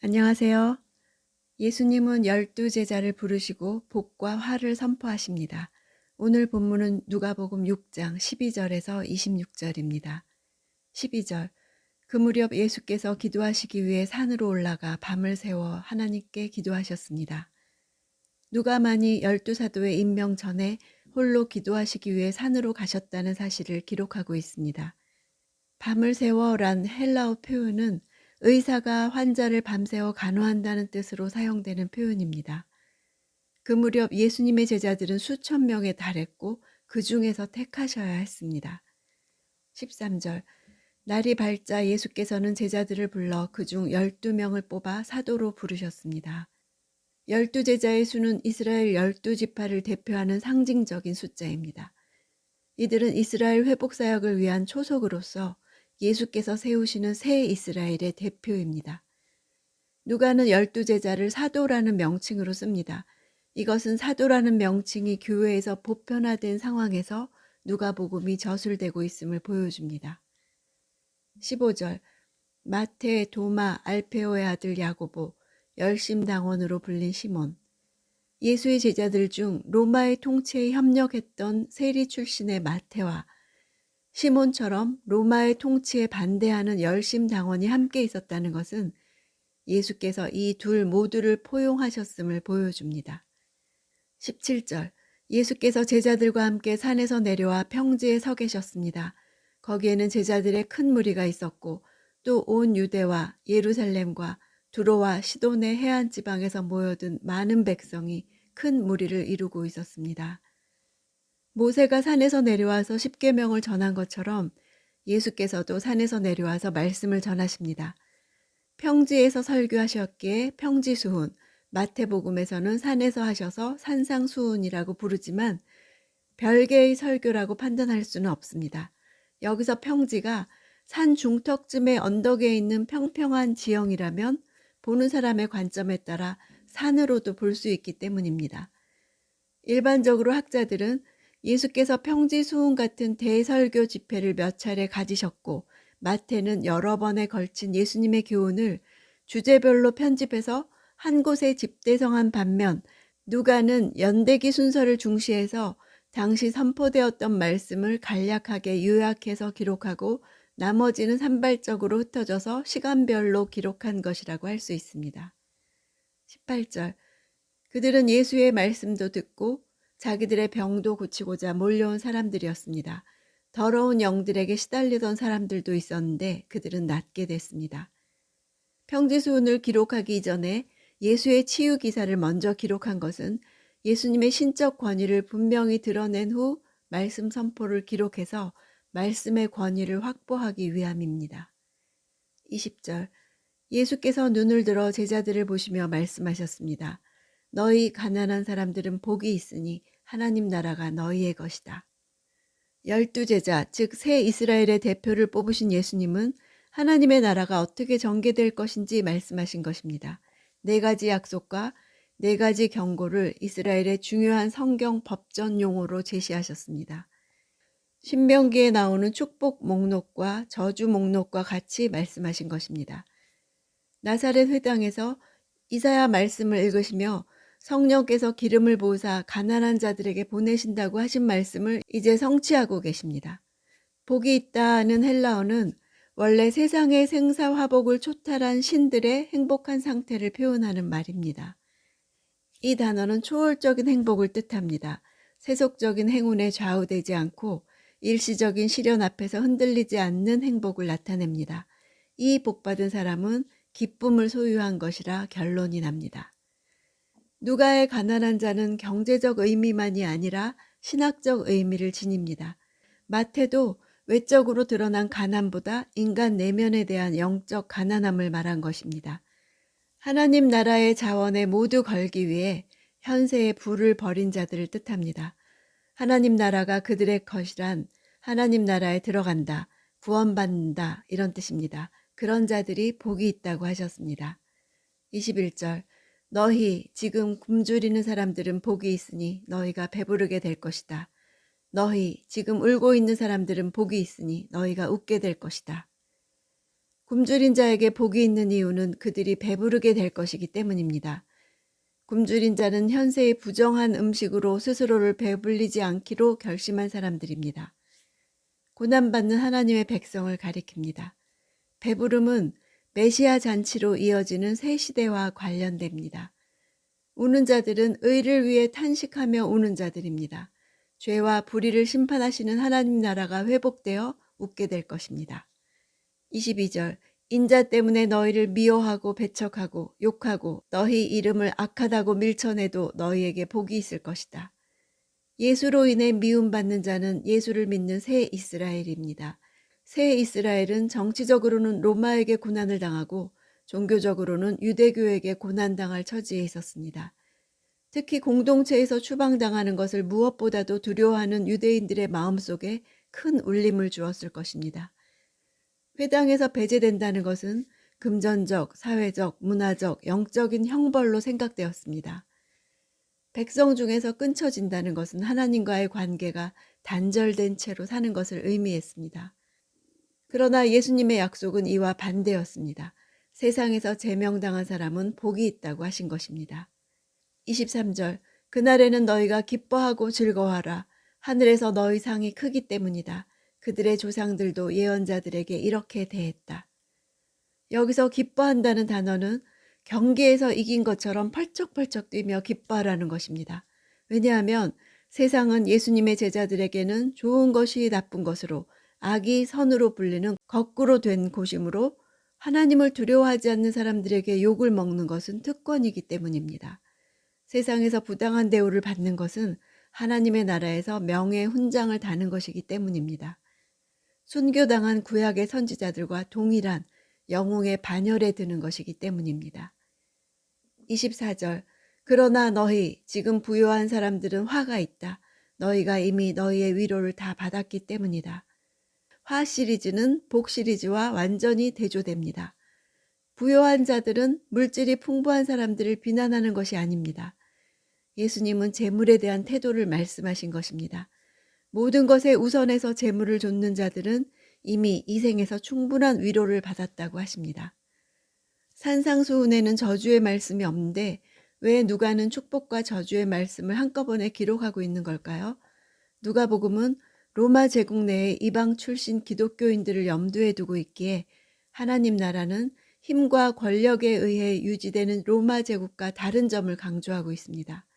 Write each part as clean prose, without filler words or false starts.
안녕하세요. 예수님은 12제자를 부르시고 복과 화를 선포하십니다. 오늘 본문은 누가복음 6장 12절에서 26절입니다. 12절. 그 무렵 예수께서 기도하시기 위해 산으로 올라가 밤을 새워 하나님께 기도하셨습니다. 누가만이 12사도의 임명 전에 홀로 기도하시기 위해 산으로 가셨다는 사실을 기록하고 있습니다. 밤을 새워란 헬라어 표현은 의사가 환자를 밤새워 간호한다는 뜻으로 사용되는 표현입니다. 그 무렵 예수님의 제자들은 수천 명에 달했고 그 중에서 택하셔야 했습니다. 13절. 날이 밝자 예수께서는 제자들을 불러 그중 12명을 뽑아 사도로 부르셨습니다. 12제자의 수는 이스라엘 12지파를 대표하는 상징적인 숫자입니다. 이들은 이스라엘 회복 사역을 위한 초석으로서 예수께서 세우시는 새 이스라엘의 대표입니다. 누가는 12제자를 사도라는 명칭으로 씁니다. 이것은 사도라는 명칭이 교회에서 보편화된 상황에서 누가복음이 저술되고 있음을 보여줍니다. 15절. 마태, 도마, 알페오의 아들 야고보, 열심당원으로 불린 시몬. 예수의 제자들 중 로마의 통치에 협력했던 세리 출신의 마태와 시몬처럼 로마의 통치에 반대하는 열심당원이 함께 있었다는 것은 예수께서 이 둘 모두를 포용하셨음을 보여줍니다. 17절. 예수께서 제자들과 함께 산에서 내려와 평지에 서 계셨습니다. 거기에는 제자들의 큰 무리가 있었고 또 온 유대와 예루살렘과 두로와 시돈의 해안 지방에서 모여든 많은 백성이 큰 무리를 이루고 있었습니다. 모세가 산에서 내려와서 십계명을 전한 것처럼 예수께서도 산에서 내려와서 말씀을 전하십니다. 평지에서 설교하셨기에 평지수훈, 마태복음에서는 산에서 하셔서 산상수훈이라고 부르지만 별개의 설교라고 판단할 수는 없습니다. 여기서 평지가 산 중턱쯤의 언덕에 있는 평평한 지형이라면 보는 사람의 관점에 따라 산으로도 볼 수 있기 때문입니다. 일반적으로 학자들은 예수께서 평지수훈 같은 대설교 집회를 몇 차례 가지셨고 마태는 여러 번에 걸친 예수님의 교훈을 주제별로 편집해서 한 곳에 집대성한 반면 누가는 연대기 순서를 중시해서 당시 선포되었던 말씀을 간략하게 요약해서 기록하고 나머지는 산발적으로 흩어져서 시간별로 기록한 것이라고 할 수 있습니다. 18절. 그들은 예수의 말씀도 듣고 자기들의 병도 고치고자 몰려온 사람들이었습니다. 더러운 영들에게 시달리던 사람들도 있었는데 그들은 낫게 됐습니다. 평지수훈을 기록하기 이전에 예수의 치유 기사를 먼저 기록한 것은 예수님의 신적 권위를 분명히 드러낸 후 말씀 선포를 기록해서 말씀의 권위를 확보하기 위함입니다. 20절. 예수께서 눈을 들어 제자들을 보시며 말씀하셨습니다. 너희 가난한 사람들은 복이 있으니 하나님 나라가 너희의 것이다. 12제자, 즉 새 이스라엘의 대표를 뽑으신 예수님은 하나님의 나라가 어떻게 전개될 것인지 말씀하신 것입니다. 4가지 약속과 4가지 경고를 이스라엘의 중요한 성경 법전 용어로 제시하셨습니다. 신명기에 나오는 축복 목록과 저주 목록과 같이 말씀하신 것입니다. 나사렛 회당에서 이사야 말씀을 읽으시며 성령께서 기름을 부으사 가난한 자들에게 보내신다고 하신 말씀을 이제 성취하고 계십니다. 복이 있다는 헬라어는 원래 세상의 생사화복을 초탈한 신들의 행복한 상태를 표현하는 말입니다. 이 단어는 초월적인 행복을 뜻합니다. 세속적인 행운에 좌우되지 않고 일시적인 시련 앞에서 흔들리지 않는 행복을 나타냅니다. 이 복받은 사람은 기쁨을 소유한 것이라 결론이 납니다. 누가의 가난한 자는 경제적 의미만이 아니라 신학적 의미를 지닙니다. 마태도 외적으로 드러난 가난보다 인간 내면에 대한 영적 가난함을 말한 것입니다. 하나님 나라의 자원에 모두 걸기 위해 현세의 부를 버린 자들을 뜻합니다. 하나님 나라가 그들의 것이란 하나님 나라에 들어간다, 구원받는다 이런 뜻입니다. 그런 자들이 복이 있다고 하셨습니다. 21절. 너희 지금 굶주리는 사람들은 복이 있으니 너희가 배부르게 될 것이다. 너희 지금 울고 있는 사람들은 복이 있으니 너희가 웃게 될 것이다. 굶주린 자에게 복이 있는 이유는 그들이 배부르게 될 것이기 때문입니다. 굶주린 자는 현세의 부정한 음식으로 스스로를 배불리지 않기로 결심한 사람들입니다. 고난받는 하나님의 백성을 가리킵니다. 배부름은 메시아 잔치로 이어지는 새 시대와 관련됩니다. 우는 자들은 의를 위해 탄식하며 우는 자들입니다. 죄와 불의를 심판하시는 하나님 나라가 회복되어 웃게 될 것입니다. 22절 인자 때문에 너희를 미워하고 배척하고 욕하고 너희 이름을 악하다고 밀쳐내도 너희에게 복이 있을 것이다. 예수로 인해 미움받는 자는 예수를 믿는 새 이스라엘입니다. 새 이스라엘은 정치적으로는 로마에게 고난을 당하고 종교적으로는 유대교에게 고난당할 처지에 있었습니다. 특히 공동체에서 추방당하는 것을 무엇보다도 두려워하는 유대인들의 마음속에 큰 울림을 주었을 것입니다. 회당에서 배제된다는 것은 금전적, 사회적, 문화적, 영적인 형벌로 생각되었습니다. 백성 중에서 끊쳐진다는 것은 하나님과의 관계가 단절된 채로 사는 것을 의미했습니다. 그러나 예수님의 약속은 이와 반대였습니다. 세상에서 제명당한 사람은 복이 있다고 하신 것입니다. 23절 그날에는 너희가 기뻐하고 즐거워하라. 하늘에서 너희 상이 크기 때문이다. 그들의 조상들도 예언자들에게 이렇게 대했다. 여기서 기뻐한다는 단어는 경기에서 이긴 것처럼 펄쩍펄쩍 뛰며 기뻐하라는 것입니다. 왜냐하면 세상은 예수님의 제자들에게는 좋은 것이 나쁜 것으로 악이 선으로 불리는 거꾸로 된 곳이므로 하나님을 두려워하지 않는 사람들에게 욕을 먹는 것은 특권이기 때문입니다. 세상에서 부당한 대우를 받는 것은 하나님의 나라에서 명예 훈장을 다는 것이기 때문입니다. 순교당한 구약의 선지자들과 동일한 영웅의 반열에 드는 것이기 때문입니다. 24절 그러나 너희 지금 부요한 사람들은 화가 있다. 너희가 이미 너희의 위로를 다 받았기 때문이다. 화 시리즈는 복 시리즈와 완전히 대조됩니다. 부요한 자들은 물질이 풍부한 사람들을 비난하는 것이 아닙니다. 예수님은 재물에 대한 태도를 말씀하신 것입니다. 모든 것에 우선해서 재물을 좇는 자들은 이미 이 생에서 충분한 위로를 받았다고 하십니다. 산상수훈에는 저주의 말씀이 없는데 왜 누가는 축복과 저주의 말씀을 한꺼번에 기록하고 있는 걸까요? 누가복음은 로마 제국 내의 이방 출신 기독교인들을 염두에 두고 있기에 하나님 나라는 힘과 권력에 의해 유지되는 로마 제국과 다른 점을 강조하고 있습니다.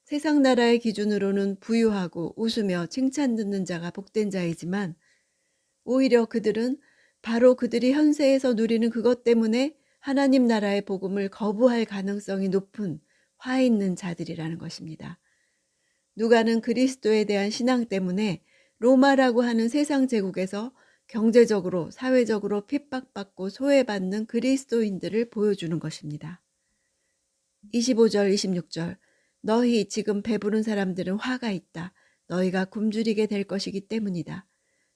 세상 나라의 기준으로는 부유하고 웃으며 칭찬 듣는 자가 복된 자이지만 오히려 그들은 바로 그들이 현세에서 누리는 그것 때문에 하나님 나라의 복음을 거부할 가능성이 높은 화 있는 자들이라는 것입니다. 누가는 그리스도에 대한 신앙 때문에 로마라고 하는 세상 제국에서 경제적으로, 사회적으로 핍박받고 소외받는 그리스도인들을 보여주는 것입니다. 25절, 26절 너희 지금 배부른 사람들은 화가 있다. 너희가 굶주리게 될 것이기 때문이다.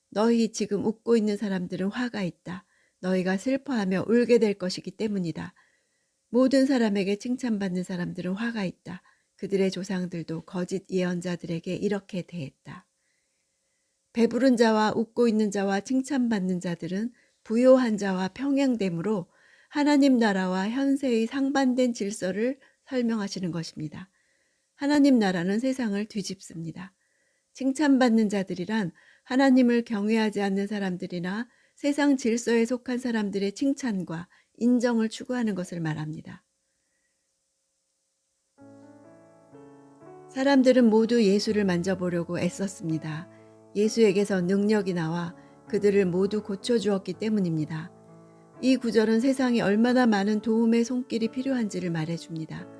너희 지금 웃고 있는 사람들은 화가 있다. 너희가 슬퍼하며 울게 될 것이기 때문이다. 모든 사람에게 칭찬받는 사람들은 화가 있다. 그들의 조상들도 거짓 예언자들에게 이렇게 대했다. 배부른 자와 웃고 있는 자와 칭찬받는 자들은 부요한 자와 평행되므로 하나님 나라와 현세의 상반된 질서를 설명하시는 것입니다. 하나님 나라는 세상을 뒤집습니다. 칭찬받는 자들이란 하나님을 경외하지 않는 사람들이나 세상 질서에 속한 사람들의 칭찬과 인정을 추구하는 것을 말합니다. 사람들은 모두 예수를 만져보려고 애썼습니다. 예수에게서 능력이 나와 그들을 모두 고쳐주었기 때문입니다. 이 구절은 세상에 얼마나 많은 도움의 손길이 필요한지를 말해줍니다.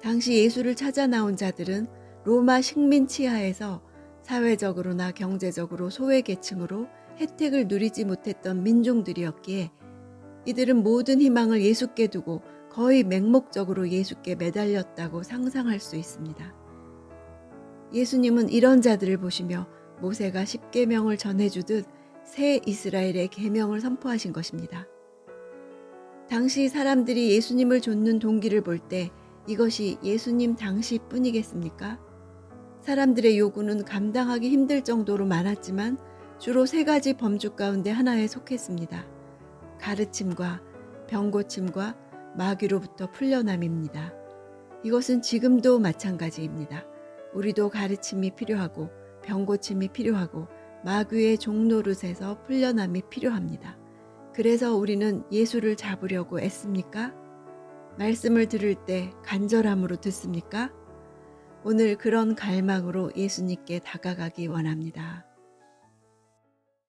당시 예수를 찾아 나온 자들은 로마 식민 치하에서 사회적으로나 경제적으로 소외계층으로 혜택을 누리지 못했던 민중들이었기에 이들은 모든 희망을 예수께 두고 거의 맹목적으로 예수께 매달렸다고 상상할 수 있습니다. 예수님은 이런 자들을 보시며 모세가 십계명을 전해주듯 새 이스라엘의 계명을 선포하신 것입니다. 당시 사람들이 예수님을 좇는 동기를 볼 때 이것이 예수님 당시뿐이겠습니까? 사람들의 요구는 감당하기 힘들 정도로 많았지만 주로 세 가지 범주 가운데 하나에 속했습니다. 가르침과 병고침과 마귀로부터 풀려남입니다. 이것은 지금도 마찬가지입니다. 우리도 가르침이 필요하고 병고침이 필요하고 마귀의 종노릇에서 풀려남이 필요합니다. 그래서 우리는 예수를 잡으려고 애씁니까? 말씀을 들을 때 간절함으로 듣습니까? 오늘 그런 갈망으로 예수님께 다가가기 원합니다.